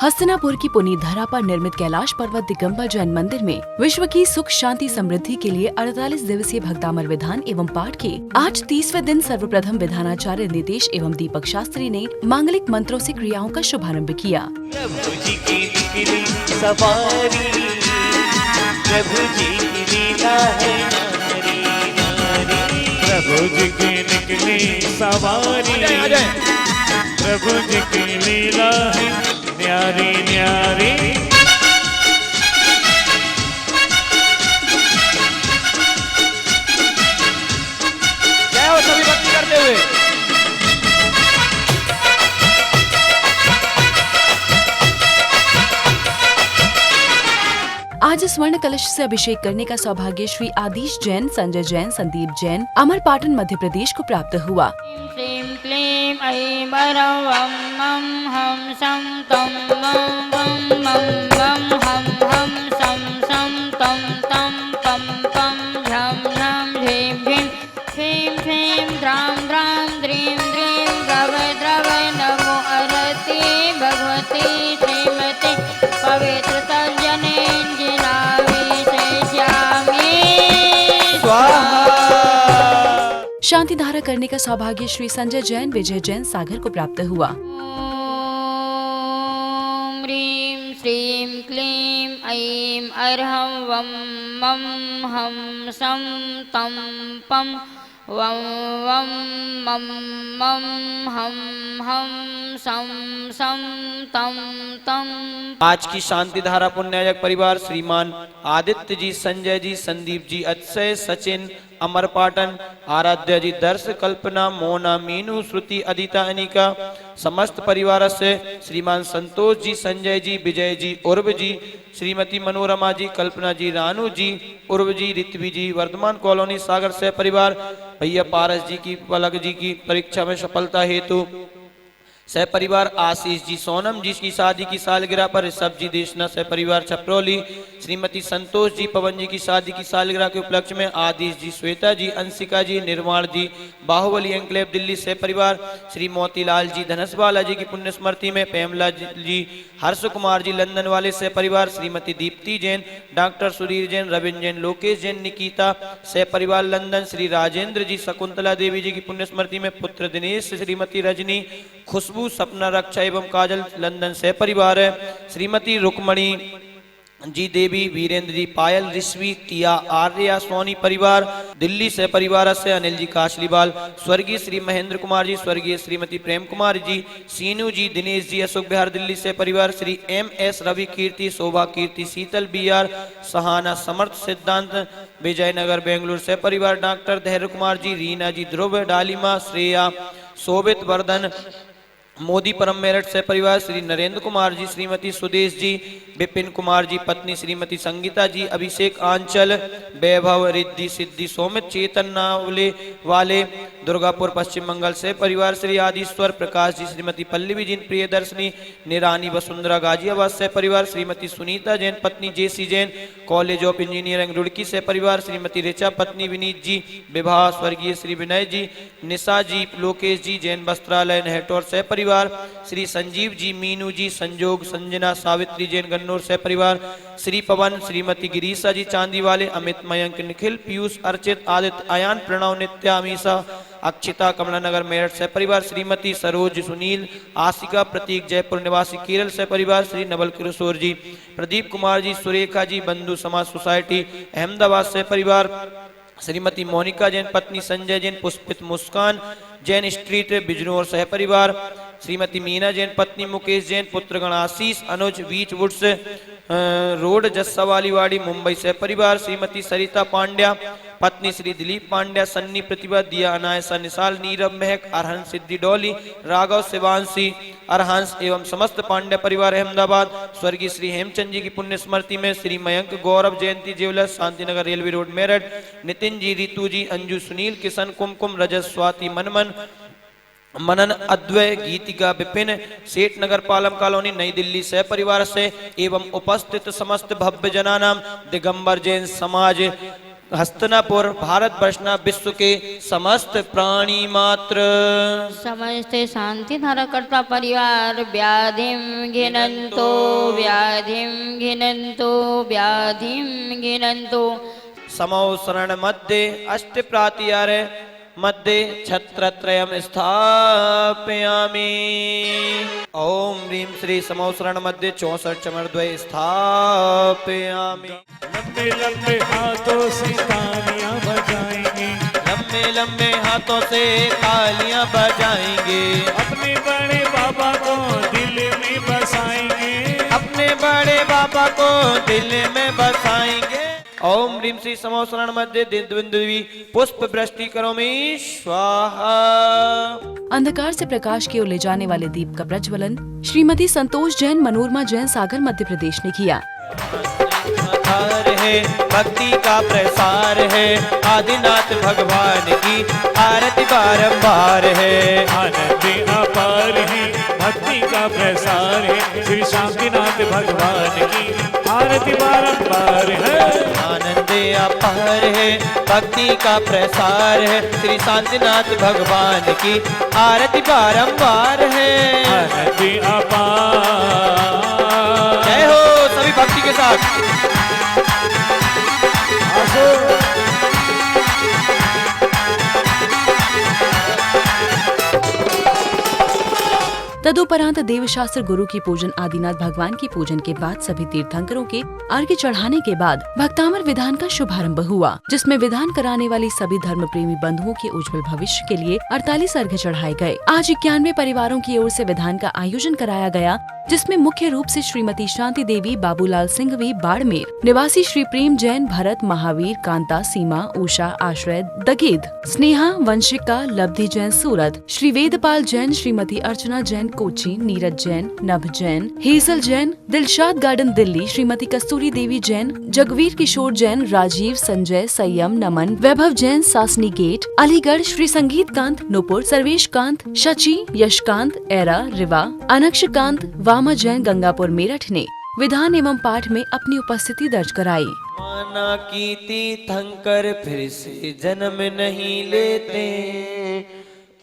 हस्तिनापुर की पुनीत धरा पर निर्मित कैलाश पर्वत दिगंबर जैन मंदिर में विश्व की सुख शांति समृद्धि के लिए 48 दिवसीय भक्तामर विधान एवं पाठ के आज 30वें दिन सर्वप्रथम विधानाचार्य नितेश एवं दीपक शास्त्री ने मांगलिक मंत्रों से क्रियाओं का शुभारंभ किया। प्रभु जी की निकली सवारी, प्रभु जी की लीला है नारी नारी। प्रभु जी की निकली सवारी, प्रभु जी की लीला है न्यारी न्यारी। जय हो सभी भक्ति करते हुए। आज स्वर्ण कलश से अभिषेक करने का सौभाग्य श्री आदिश जैन, संजय जैन, संदीप जैन, अमरपाटन मध्य प्रदेश को प्राप्त हुआ। क्लीं क्लीं ऐं वरं वं मं हं सं तं मं वं मं वं हं हं सं सं तं तं पं पं झं झं ह्रीं ह्रीं क्लीं क्लीं द्रां द्रां द्रीं द्रीं द्रव द्रव नमो अरति भगवती श्रीमती पवित्र तर्जनेञ्जिना विशेष्यामि स्वाहा। शांति धारा करने का सौभाग्य श्री संजय जैन, विजय जैन, सागर को प्राप्त हुआ। ॐ ह्रीं श्रीं क्लीं ऐं अर्हं वं मं हं सं तं पं वं वं मं मं हं हं सं सं तं तं। आज की शांति धारा पुण्यायक परिवार श्रीमान आदित्य जी, संजय जी, संदीप जी, अक्षय, सचिन, अमरपाटन, आराध्या जी, दर्श, कल्पना, मोना, मीनू, श्रुति, अदिता, अनिका, समस्त परिवार से श्रीमान संतोष जी, संजय जी, विजय जी, उर्व जी, श्रीमती मनोरमा जी, कल्पना जी, रानू जी, उर्व जी, ऋत्वी जी, वर्धमान कॉलोनी सागर से परिवार भैया पारस जी की, पलक जी की परीक्षा में सफलता हेतु सह परिवार आशीष जी, सोनम जी की शादी की सालगिरह पर ऋषभ जी, देशना सह परिवार छपरौली, श्रीमती संतोष जी, पवन जी की शादी की सालगिरह के उपलक्ष्य में आदिश जी, श्वेता जी, अंशिका जी, निर्वाण जी, बाहुबली एंक्लेव दिल्ली से परिवार, श्री मोतीलाल जी, धनसवाला जी की पुण्य स्मृति में प्रेमला जी, हर्ष कुमार जी, लंदन वाले से परिवार, श्रीमती दीप्ति जैन, डॉक्टर सुधीर जैन, रविंद्र जैन, लोकेश जैन, निकिता से परिवार लंदन, श्री राजेंद्र जी, शकुंतला देवी जी की पुण्य स्मृति में पुत्र दिनेश, श्रीमती रजनी, खुशबू, सपना, रक्षा एवं काजल लंदन से परिवार है, श्रीमती रुक्मणी जी देवी, वीरेंद्र जी, पायल, ऋषि, टिया, आर्या, सोनी परिवार दिल्ली से परिवार से अनिल जी, काशलीवाल, स्वर्गीय श्री महेंद्र कुमार जी, स्वर्गीय श्रीमती प्रेम कुमार जी, सीनू जी, दिनेश जी, अशोक बिहार दिल्ली से परिवार, Shri M S Ravi Kirti, Shobha Kirti, Sheetal B R, Sahana, Samarth Siddhant, Vijayanagar Bengaluru से परिवार, डॉक्टर धैर्य कुमार जी, रीना जी, ध्रुव, डालिमा, श्रेया, शोभित, वर्धन, मोदी परम मेरठ से परिवार, श्री नरेंद्र कुमार जी, श्रीमती सुदेश जी, विपिन कुमार जी, पत्नी श्रीमती संगीता जी, अभिषेक, आंचल, वैभव, रिद्धि, सिद्धि, सौमित, चेतन नावले वाले, दुर्गापुर पश्चिम बंगाल से परिवार, श्री आदिश्वर प्रकाश जी, श्रीमती पल्लवी जी, प्रियदर्शनी, निरानी, वसुंधरा गाजियाबाद से परिवार, श्रीमती सुनीता जैन, पत्नी JC Jain, college of engineering Roorkee से परिवार, श्रीमती ऋचा, पत्नी विनीत जी, विवाह, स्वर्गीय श्री विनय जी, निशा जी, लोकेश जी, जैन वस्त्रालय नेहटौर से परिवार, श्री संजीव जी, मीनू जी, संजोग, संजना, सावित्री जैन गन्नौर से परिवार, श्री पवन, श्रीमती गिरीशा जी, चांदी वाले, अमित, मयंक, निखिल, पीयूष, अर्चित, आदित्य, अयान, प्रणव, नित्या, अमीषा, अक्षिता, कमलानगर मेरठ से परिवार, श्रीमती सरोज, सुनील, आशिका, प्रतीक, जयपुर निवासी केरल से परिवार, श्री नवल किशोर जी, प्रदीप कुमार जी, सुरेखा जी, बंधु समाज सोसाइटी अहमदाबाद से परिवार, श्रीमती मोनिका जैन, पत्नी संजय जैन, पुष्पित, मुस्कान जैन, स्ट्रीट बिजनौर सह परिवार, श्रीमती मीना जैन, पत्नी मुकेश जैन, पुत्रगण आशीष, अनुज, बीच वुड्स रोड, जस्सावाली वाड़ी मुंबई से परिवार, श्रीमती सरिता पांड्या, पत्नी श्री दिलीप पांड्या, सन्नी, प्रतिभा, दिया, अनायसा, निसाल, नीरव, महक, अरहन, सिद्धि, डोली, राघव, शिवांशी, अरहंस एवं समस्त पांड्या परिवार अहमदाबाद, स्वर्गीय श्री हेमचंद जी की पुण्य स्मृति में Shri Mayank, Gaurav, Jayanti jewellers, Shantinagar railway road Meerut, Nitin ji, Ritu ji, Anju, Sunil, Kishan, Kumkum, Rajat, Swati, Manman, Manan, Advay, Geetika, Vipin, Seth Nagar Palam colony नई दिल्ली से परिवार से एवं उपस्थित समस्त भव्य जनानाम दिगंबर जैन समाज हस्तिनापुर भारत वर्षना विश्व के समस्त प्राणी मात्र समस्त शांति धारा कर्ता परिवार व्याधिम घिनंतो व्याधिम घिनंतो व्याधिम घिनंतो समौ शरण मध्ये अष्ट प्रातिहार्य मध्ये छत्रत्रयम् स्थापयामि। ओम ह्रीं श्री समौ शरण मध्ये 64 चमरद्वय स्थापयामि। लंबे लंबे हाथों से तालियां बजाएंगे, लंबे लंबे हाथों से तालियां बजाएंगे, अपने बड़े बाबा को दिल में बसाएंगे, अपने बड़े बाबा को दिल में बसाएंगे। ओम ह्रीं श्री समौ शरण मध्ये दिव्य पुष्प वृष्टि करोमि स्वाहा। अंधकार से प्रकाश की ओर ले जाने वाले दीप का प्रज्वलन श्रीमती संतोष जैन मनोरमा जैन सागर मध्य प्रदेश ने किया। है भक्ति का प्रसार है, आदिनाथ भगवान की आरती बारंबार है। आनंद अपार है, भक्ति का प्रसार है, श्री शांतिनाथ भगवान की आरती बारंबार है। आनंद अपार है, भक्ति का प्रसार है, श्री शांतिनाथ भगवान की आरती बारंबार है। आनंद अपार। जय हो सभी भक्ति के साथ। तदुपरांत देवशास्त्र गुरु की पूजन आदिनाथ भगवान की पूजन के बाद सभी तीर्थंकरों के अर्घ्य चढ़ाने के बाद भक्तामर विधान का शुभारंभ हुआ, जिसमें विधान कराने वाली सभी धर्म प्रेमी बंधुओं के उज्जवल भविष्य के लिए 48 अर्घ्य चढ़ाए गए। आज 91 परिवारों की ओर से विधान का आयोजन कराया गया, जिसमें मुख्य रूप से श्रीमती शांति देवी, बाबूलाल सिंघवी बाड़मेर निवासी, श्री प्रेम जैन, भरत, महावीर, कांता, सीमा, उषा, आश्रय, दगेद, स्नेहा, वंशिका, लब्धि जैन सूरत, श्री वेदपाल जैन, श्रीमती अर्चना जैन कोची, नीरज जैन, नभ जैन, हेजल जैन, दिलशाद गार्डन दिल्ली, श्रीमती कस्तूरी देवी जैन, जगवीर किशोर जैन, राजीव, संजय, संयम, नमन, वैभव जैन, सासनी गेट, अलीगढ़, श्री संगीत कांत, नुपुर, सर्वेश कांत, शची, यशकांत, एरा, रिवा, अनक्ष कांत, वामा जैन, गंगापुर मेरठ ने विधान एवं पाठ में अपनी उपस्थिति दर्ज कराई। माना की तीर्थंकर फिर से जन्म नहीं लेते,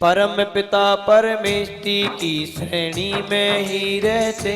परम पिता परमेष्टि की श्रेणी में ही रहते।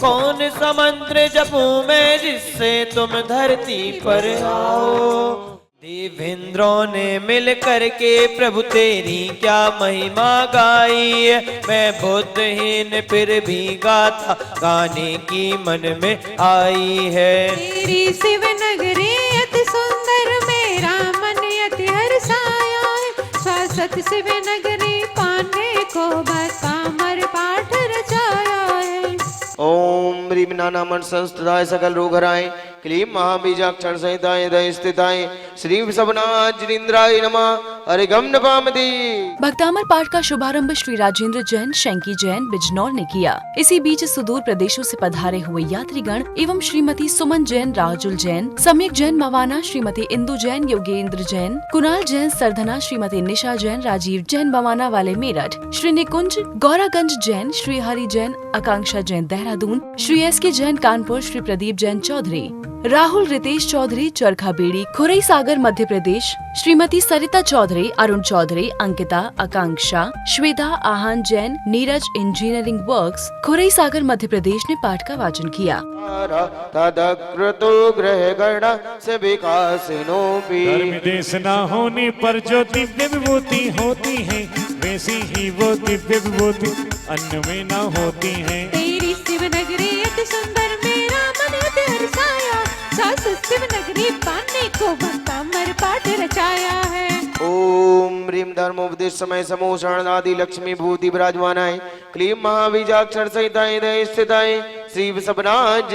कौन समंद्र जपूं मैं जिससे तुम धरती पर आओ। देवेंद्रों ने मिल करके प्रभु तेरी क्या महिमा गाई। मैं बुद्धहीन फिर भी गाथा गाने की मन में आई है। तेरी शिव नगरी अति सुंदर, मेरा मन अति हर्षाया है। शाश्वत शिव नगरी पाने को भक्तामर पाठ रचाया है। ओम ह्रीं नानामन संस्थिताय सकल रोग हराय, क्लीं महाबीजाक्षर संहिताय हृदय स्थिताय, श्री वृषभनाथ नमः। हरे गम नपामति। भक्तामर पाठ का शुभारंभ श्री राजेंद्र जैन, शंकी जैन, बिजनौर ने किया। इसी बीच सुदूर प्रदेशों से पधारे हुए यात्रीगण एवं श्रीमती सुमन जैन, राजुल जैन, सम्यक जैन मवाना, श्रीमती इंदु जैन, योगेंद्र जैन, कुणाल जैन, सरधना, श्रीमती निशा जैन, राजीव जैन मवाना वाले मेरठ, श्री निकुंज गौरागंज जैन, श्री हरि जैन, आकांक्षा जैन देहरादून, श्री एस.के. जैन कानपुर, श्री प्रदीप जैन चौधरी, राहुल रितेश चौधरी चरखा बेड़ी, खुरई सागर मध्य प्रदेश, श्रीमती सरिता चौधरी, अरुण चौधरी, अंकिता, आकांक्षा, श्वेता, आहान जैन, नीरज इंजीनियरिंग वर्क्स, खुरई सागर मध्य प्रदेश ने पाठ का वाचन किया। तदकृतो ग्रह गण से विकासिनो भी। धर्म देश न होने पर जो दिव्य विभूति होती है, वैसी ही वो दिव्य विभूति अन्य में न होती है। तेरी शिव नगरी अति सुंदर, मेरा मन अति हर्षाया। शाश्वत शिव नगरी पाने को भक्तामर पाठ रचाया है। ओम ह्रीं धर्मोपदेश समय समूह शरणादि लक्ष्मी भूति विराजमानाय, क्लीं महाबीजाक्षर संहिताय हृदय स्थिताय, श्री वृषभनाथ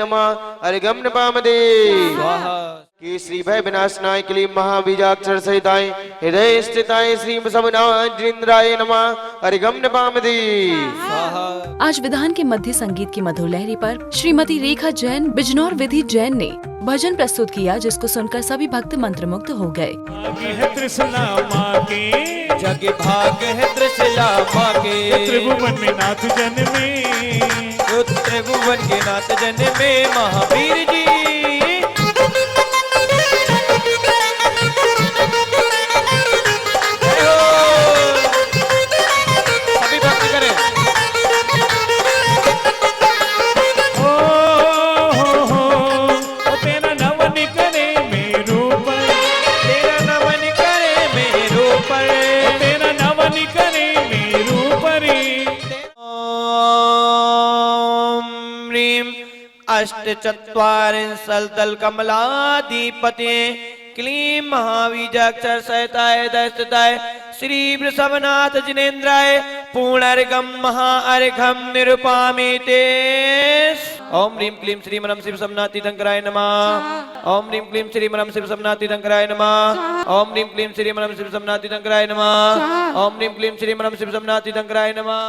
नमः। हरे गम नपामते। कि श्री भय विनाशनाय, क्लीं महाबीजाक्षर सहिताय हृदय स्थिताय, श्री वृषभनाथ नमः। हरे गम नपामते। आज विधान के मध्य संगीत की मधुर लहरी पर श्रीमती रेखा जैन, बिजनौर विधि जैन ने भजन प्रस्तुत किया, जिसको सुनकर सभी भक्त मंत्रमुग्ध हो गए। त्रिशूला माँ के जग भाग है त्रिशूला माँ के, त्रिभुवन में नाथ जन्मे, त्रिभुवन के नाथ जन्मे महावीर जी। अष्टचत्वारिंशल्दल कमलाधिपते क्लीं महाबीजाक्षर सहिताय दस्ताय श्री वृषभनाथ जिनेन्द्राय पूर्णर्घम महाअर्घम निरुपामि ते। ओम ह्रीं क्लीं श्री मनम शिव समनातीतंकराय नमः। ओम ह्रीं क्लीं श्री मनम शिव समनातीतंकराय नमः। ओम ह्रीं क्लीं श्री मनम शिव समनातीतंकराय नमः। ओम ह्रीं क्लीं श्री मनम शिव समनातीतंकराय नमः।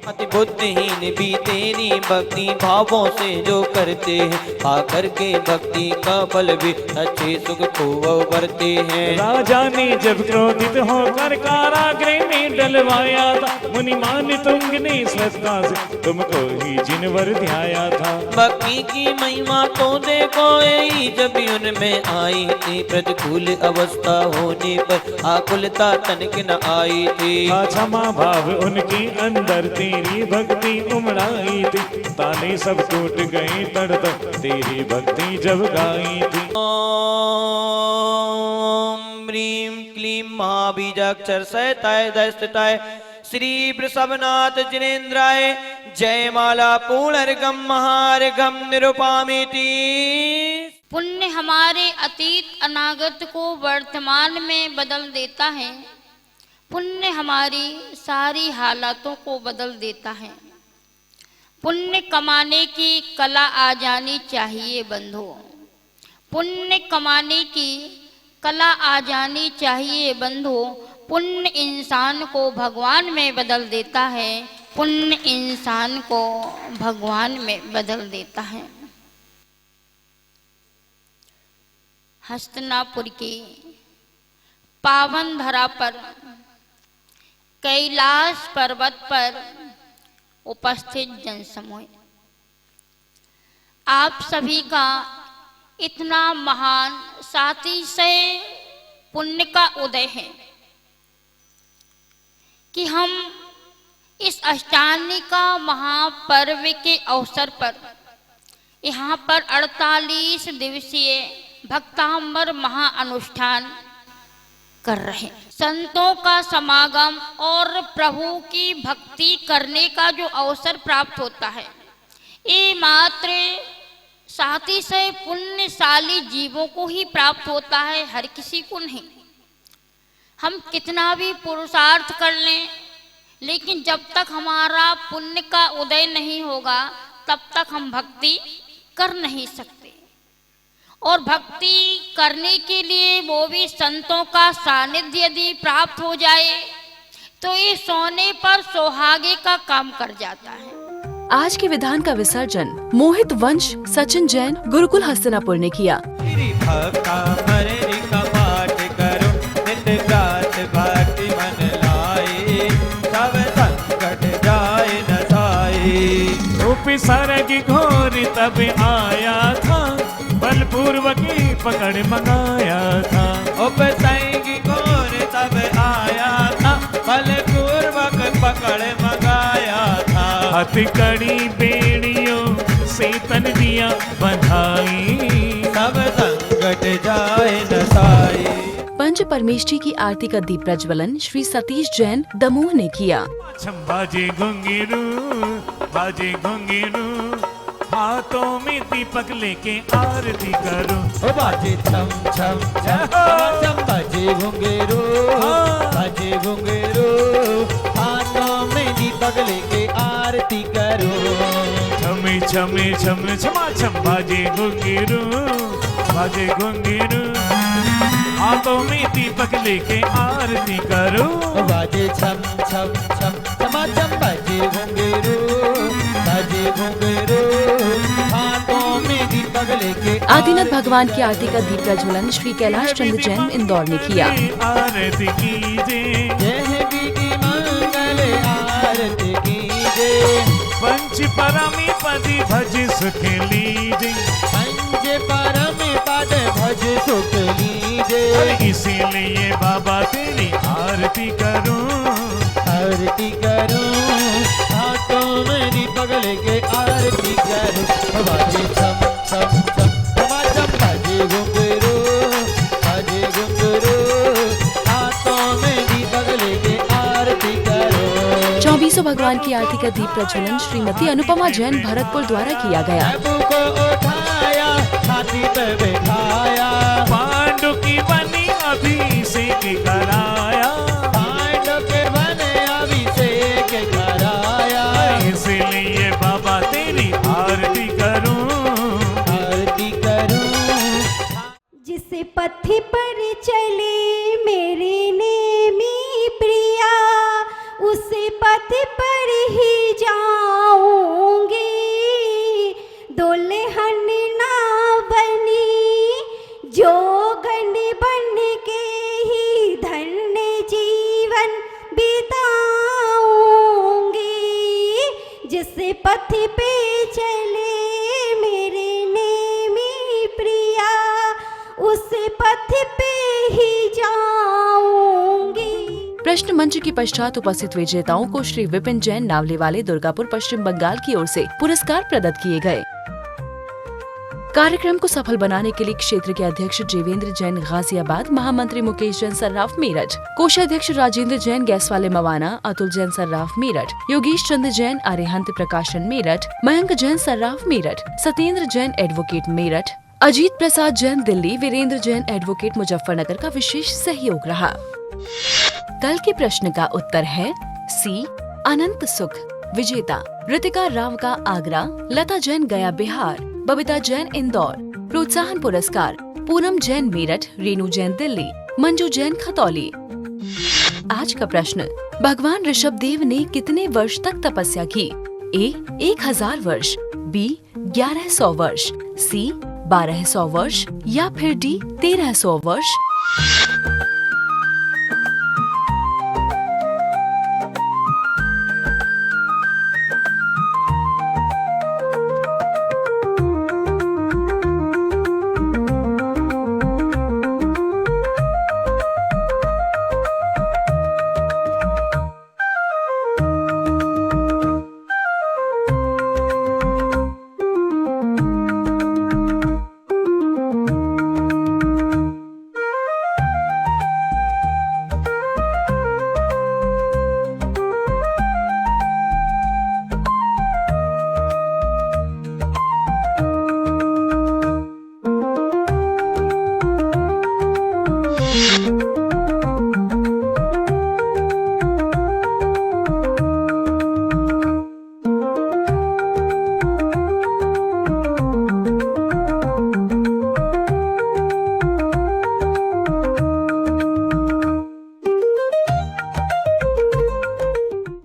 अति बुद्धिहीन भी तेरी भक्ति भावों से जो करते हैं, आकर के भक्ति का फल भी अच्छे सुख को वरते हैं। राजा ने जब क्रोधित होकर कारागृह में डलवाया था, मुनि मान तुंग ने श्रद्धा से तुमको ही जिनवर ध्याया था। भक्ति की महिमा तो देखो यही जब उनमें आई थी, प्रतिकूल अवस्था होने पर आकुलता तनिक न आई थी। क्षमा भाव उनके अंदर तेरी भक्ति उमड़ाई थी, ताले सब टूट गए तड़प तेरी भक्ति जब गाई थी। ओम ह्रीं क्लीं महाबीजाक्षर सहिताय दस्ताय श्री वृषभनाथ जिनेन्द्राय जयमाला पूर्णर्घम महार्घम निरुपामि ते। पुण्य हमारे अतीत अनागत को वर्तमान में बदल देता है। पुण्य हमारी सारी हालातों को बदल देता है। पुण्य कमाने की कला आ जानी चाहिए बंधु। पुण्य कमाने की कला आ जानी चाहिए बंधु। पुण्य इंसान को भगवान में बदल देता है। पुण्य इंसान को भगवान में बदल देता है। हस्तिनापुर की पावन धरा पर कैलाश पर्वत पर उपस्थित जनसमूह, आप सभी का इतना महान साथी से पुण्य का उदय है कि हम इस अष्टांगिका महापर्व के अवसर पर यहाँ पर 48 दिवसीय भक्तांबर महाअनुष्ठान कर रहे हैं। संतों का समागम और प्रभु की भक्ति करने का जो अवसर प्राप्त होता है, ये मात्र साथी से पुण्यशाली जीवों को ही प्राप्त होता है, हर किसी को नहीं। हम कितना भी पुरुषार्थ कर लें, लेकिन जब तक हमारा पुण्य का उदय नहीं होगा तब तक हम भक्ति कर नहीं सकते। और भक्ति करने के लिए वो भी संतों का सानिध्य यदि प्राप्त हो जाए तो ये सोने पर सुहागे का काम कर जाता है। आज के विधान का विसर्जन मोहित वंश सचिन जैन गुरुकुल हस्तिनापुर ने किया। सरग घोर तब आया था, बलपूर्वक पकड़ मंगाया था। उपसंगी घोर तब आया था, बलपूर्वक पकड़ मंगाया था। हथकड़ी बेड़ियों से तन दिया बंधाई, सब संकट जाए नसाई। पंच परमेष्ठी की आरती का दीप प्रज्वलन श्री सतीश जैन दमोह ने किया। बाजे घुंघरू बाजे घुंघरू, हाथों में दीपक लेके आरती करो। बाजे छम छम छम छम, बाजे घुंघरू बाजे घुंघरू, हाथों में दीपक लेके आरती करो। छमे छमे छम छमा छम, बाजे घुंघरू बाजे घुंघरू, हाथों में दीपक लेके आरती करो। बाजे छम छम छम छमा छम, बाजे घुंघरू बाजे घुंघरू, हाथों में दीपक लेके। आदिनाथ भगवान की आरती का दीप प्रज्वलन श्री कैलाश चंद्र जैन इंदौर ने किया। आरती कीजे जय की मंगल आरती कीजे, पंच परमी पति भज सुख लीजे। पंच परमी पद भज सुख लीजे, इसीलिए बाबा तेरी आरती करूं आरती करूं, हाथों में दीपक लेके आरती करूं। बाजे छम छम छम छमा छम, बाजे घुंघरू बाजे घुंघरू, हाथों में दीपक लेके आरती करो। 24 भगवान की आरती का दीप प्रज्वलन श्रीमती अनुपमा जैन भरतपुर द्वारा किया गया। प्रभु को उठा धरती पे बिठाया, पांडु की बनी अभिषेक कराया, पांडव के बने अभिषेक कराया, इसलिए बाबा तेरी आरती करूं, आरती करूं। जिस पथ पर चले मेरे नेमी प्रिया, उस पथ पर ही जाऊंगी। दुल्हन ना बनी जोगन बन के ही धन्य जीवन बिताऊंगी। जिस पथ पे चले मेरे नेमी प्रिया, उस पथ पे ही जाऊंगी। प्रश्न मंच के पश्चात उपस्थित विजेताओं को श्री विपिन जैन नावले वाले दुर्गापुर पश्चिम बंगाल की ओर से पुरस्कार प्रदत्त किए गए। कार्यक्रम को सफल बनाने के लिए क्षेत्र के अध्यक्ष जीवेंद्र जैन गाजियाबाद, महामंत्री मुकेश जैन सर्राफ मेरठ, कोषाध्यक्ष राजेंद्र जैन गैस वाले मवाना, अतुल जैन सर्राफ मेरठ, योगेश चंद्र जैन अरिहंत प्रकाशन मेरठ, मयंक जैन सर्राफ मेरठ, सत्येंद्र जैन एडवोकेट मेरठ, अजीत प्रसाद जैन दिल्ली, वीरेंद्र जैन एडवोकेट मुजफ्फरनगर का विशेष सहयोग रहा। कल के प्रश्न का उत्तर है सी अनंत सुख। विजेता ऋतिका राव का आगरा, लता जैन गया बिहार, बबीता जैन इंदौर। प्रोत्साहन पुरस्कार पूनम जैन मेरठ, रेणु जैन दिल्ली, मंजू जैन खतौली। आज का प्रश्न, भगवान ऋषभदेव ने कितने वर्ष तक तपस्या की? ए 1000 वर्ष, बी 1100 वर्ष, सी 1200 वर्ष या फिर डी 1300 वर्ष।